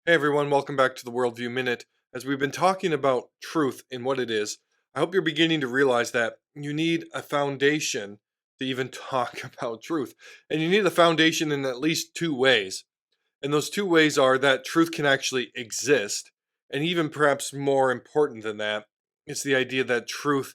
Hey everyone, welcome back to the Worldview Minute. As we've been talking about truth and what it is, I hope you're beginning to realize that you need a foundation to even talk about truth. And you need a foundation in at least two ways. And those two ways are that truth can actually exist, and even perhaps more important than that, it's the idea that truth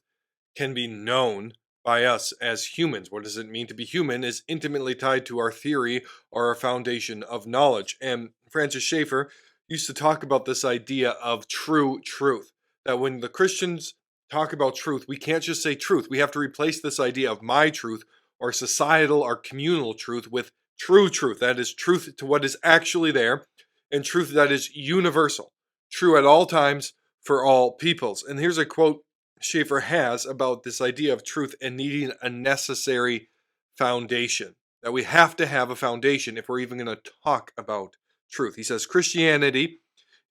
can be known by us as humans. What does it mean to be human is intimately tied to our theory or our foundation of knowledge. And Francis Schaeffer used to talk about this idea of true truth. That when the Christians talk about truth, we can't just say truth. We have to replace this idea of my truth or societal or communal truth with true truth. That is truth to what is actually there and truth that is universal, true at all times for all peoples. And here's a quote Schaeffer has about this idea of truth and needing a necessary foundation. That we have to have a foundation if we're even going to talk about truth. He says Christianity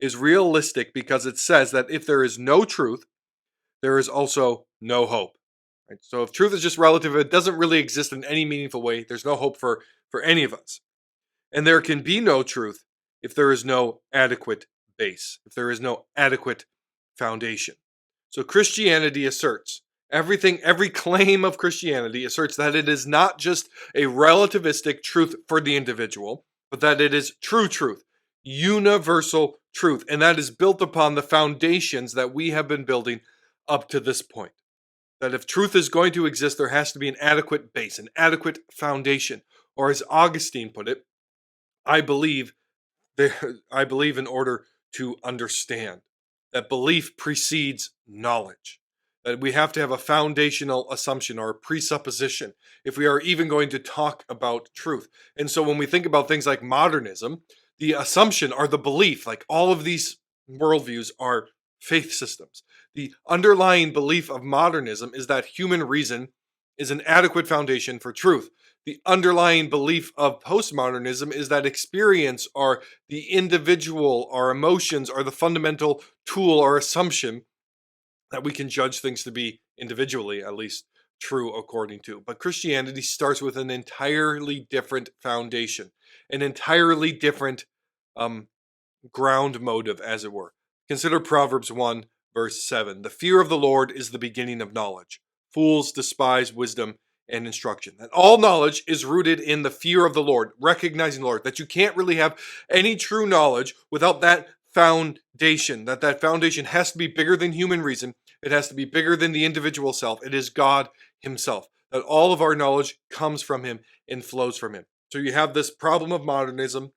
is realistic because it says that if there is no truth, there is also no hope. Right? So if truth is just relative, it doesn't really exist in any meaningful way. There's no hope for any of us. And there can be no truth if there is no adequate base, if there is no adequate foundation. So Christianity asserts every claim of Christianity asserts that it is not just a relativistic truth for the individual, but that it is true truth, universal truth. And that is built upon the foundations that we have been building up to this point. That if truth is going to exist, there has to be an adequate base, an adequate foundation. Or as Augustine put it, I believe in order to understand. That belief precedes knowledge. That we have to have a foundational assumption or a presupposition if we are even going to talk about truth. And so when we think about things like modernism, the assumption or the belief, like all of these worldviews are faith systems. The underlying belief of modernism is that human reason is an adequate foundation for truth. The underlying belief of postmodernism is that experience or the individual or emotions are the fundamental tool or assumption that we can judge things to be individually, at least true according to. But Christianity starts with an entirely different foundation, an entirely different ground motive, as it were. Consider Proverbs 1, verse 7. The fear of the Lord is the beginning of knowledge. Fools despise wisdom and instruction. That all knowledge is rooted in the fear of the Lord, recognizing the Lord, that you can't really have any true knowledge without that foundation, that foundation has to be bigger than human reason. It has to be bigger than the individual self. It is God himself, that all of our knowledge comes from him and flows from him. So you have this problem of modernism,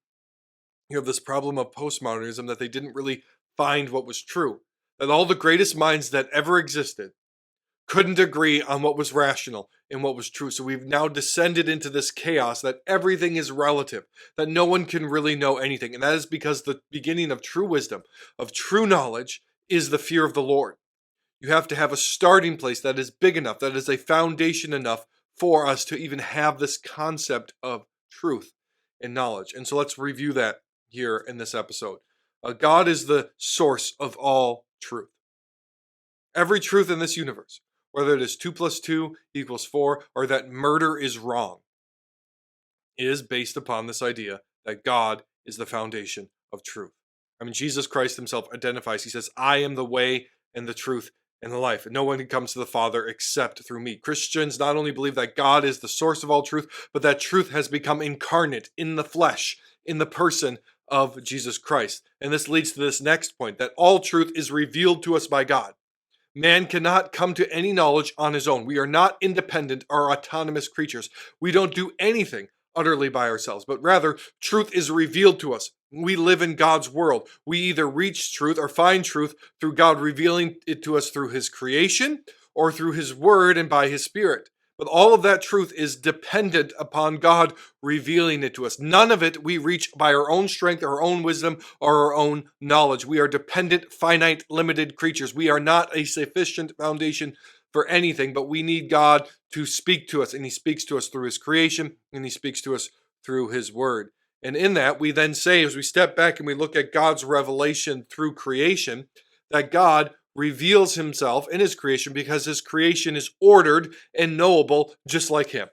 you have this problem of postmodernism, that they didn't really find what was true, that all the greatest minds that ever existed couldn't agree on what was rational and what was true. So we've now descended into this chaos that everything is relative, that no one can really know anything. And that is because the beginning of true wisdom, of true knowledge, is the fear of the Lord. You have to have a starting place that is big enough, that is a foundation enough for us to even have this concept of truth and knowledge. And so let's review that here in this episode. God is the source of all truth. Every truth in this universe, whether it is 2 plus 2 equals 4, or that murder is wrong, is based upon this idea that God is the foundation of truth. I mean, Jesus Christ himself identifies, he says, I am the way and the truth and the life. And no one can come to the Father except through me. Christians not only believe that God is the source of all truth, but that truth has become incarnate in the flesh, in the person of Jesus Christ. And this leads to this next point, that all truth is revealed to us by God. Man cannot come to any knowledge on his own. We are not independent or autonomous creatures. We don't do anything utterly by ourselves, but rather truth is revealed to us. We live in God's world. We either reach truth or find truth through God revealing it to us through his creation or through his word and by his spirit. But all of that truth is dependent upon God revealing it to us. None of it we reach by our own strength, our own wisdom, or our own knowledge. We are dependent, finite, limited creatures. We are not a sufficient foundation for anything, but we need God to speak to us, and he speaks to us through his creation, and he speaks to us through his word. And in that, we then say, as we step back and we look at God's revelation through creation, that God reveals himself in his creation because his creation is ordered and knowable just like him.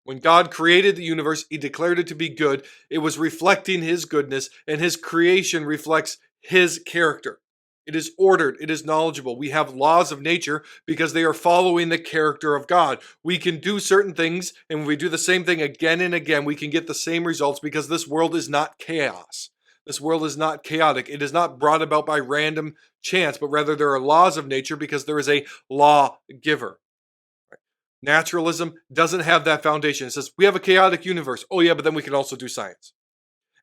When God created the universe, he declared it to be good. It was reflecting his goodness, and his creation reflects his character. It is ordered, it is knowledgeable. We have laws of nature because they are following the character of God. We can do certain things, and when we do the same thing again and again, we can get the same results because this world is not chaos. This world is not chaotic. It is not brought about by random chance, but rather there are laws of nature because there is a lawgiver. Naturalism doesn't have that foundation. It says, we have a chaotic universe. Oh, yeah, but then we can also do science.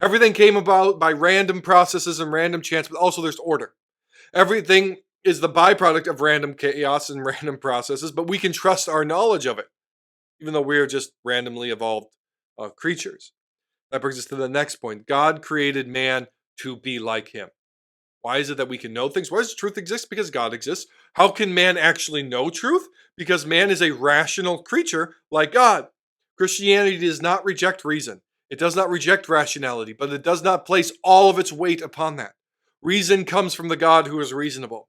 Everything came about by random processes and random chance, but also there's order. Everything is the byproduct of random chaos and random processes, but we can trust our knowledge of it, even though we are just randomly evolved creatures. That brings us to the next point. God created man to be like him. Why is it that we can know things? Why does truth exist? Because God exists. How can man actually know truth? Because man is a rational creature like God. Christianity does not reject reason. It does not reject rationality, but it does not place all of its weight upon that. Reason comes from the God who is reasonable.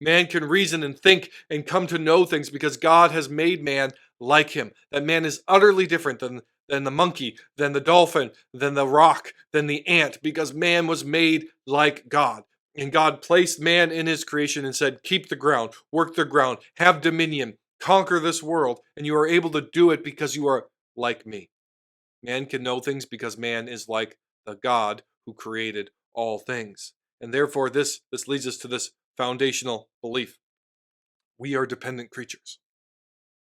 Man can reason and think and come to know things because God has made man like him. That man is utterly different than the monkey, than the dolphin, than the rock, than the ant, because man was made like God. And God placed man in his creation and said, keep the ground, work the ground, have dominion, conquer this world. And you are able to do it because you are like me. Man can know things because man is like the God who created all things. And therefore, this leads us to this foundational belief. We are dependent creatures.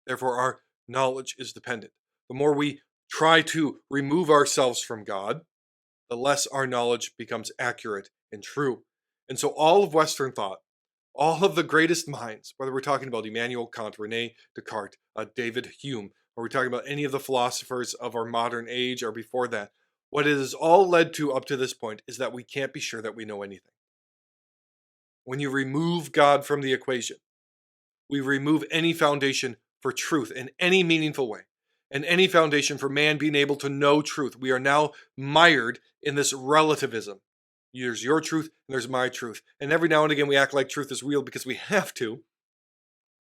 Therefore, our knowledge is dependent. The more we try to remove ourselves from God, the less our knowledge becomes accurate and true. And so all of Western thought, all of the greatest minds, whether we're talking about Immanuel Kant, Rene Descartes, David Hume, or we're talking about any of the philosophers of our modern age or before that, what it has all led to up to this point is that we can't be sure that we know anything. When you remove God from the equation, we remove any foundation for truth in any meaningful way, and any foundation for man being able to know truth. We are now mired in this relativism. There's your truth and there's my truth. And every now and again we act like truth is real because we have to.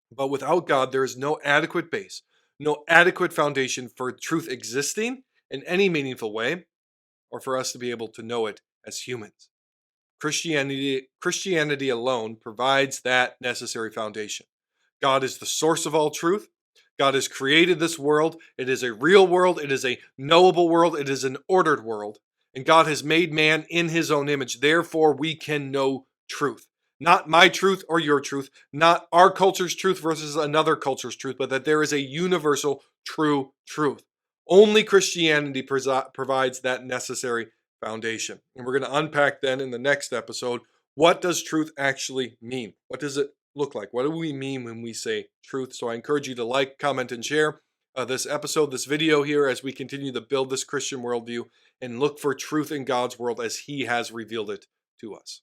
But without God, there is no adequate base, no adequate foundation for truth existing in any meaningful way, or for us to be able to know it as humans. Christianity alone provides that necessary foundation. God is the source of all truth. God has created this world. It is a real world. It is a knowable world. It is an ordered world. And God has made man in his own image. Therefore, we can know truth. Not my truth or your truth, not our culture's truth versus another culture's truth, but that there is a universal true truth. Only Christianity provides that necessary foundation. And we're going to unpack then in the next episode, what does truth actually mean? What does it look like? What do we mean when we say truth? So I encourage you to like, comment, and share this episode, this video here, as we continue to build this Christian worldview and look for truth in God's world as he has revealed it to us.